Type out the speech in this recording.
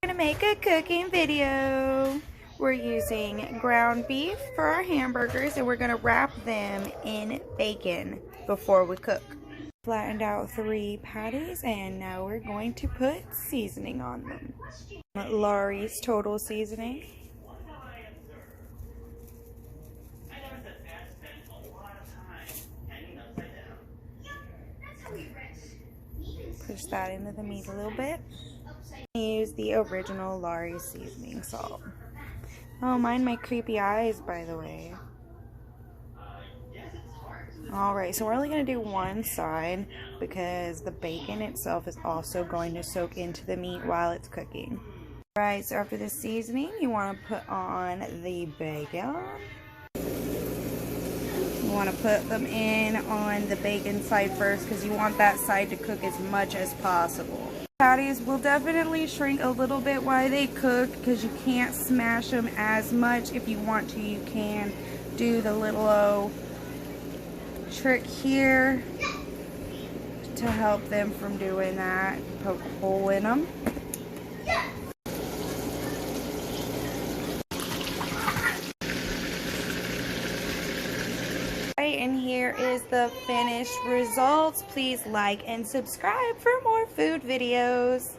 We're gonna make a cooking video. We're using ground beef for our hamburgers and we're gonna wrap them in bacon before we cook. Flattened out 3 patties and now we're going to put seasoning on them. Lawerys total seasoning. Push that into the meat a little bit. Use the original Lawerys seasoning salt. Oh, mind my creepy eyes, by the way. Alright, so we're only going to do one side because the bacon itself is also going to soak into the meat while it's cooking. Alright, so after the seasoning, you want to put on the bacon. You want to put them in on the bacon side first because you want that side to cook as much as possible. Patties will definitely shrink a little bit while they cook because you can't smash them as much. If you want to, you can do the little trick here to help them from doing that. Poke a hole in them. And here is the finished results. Please like and subscribe for more food videos.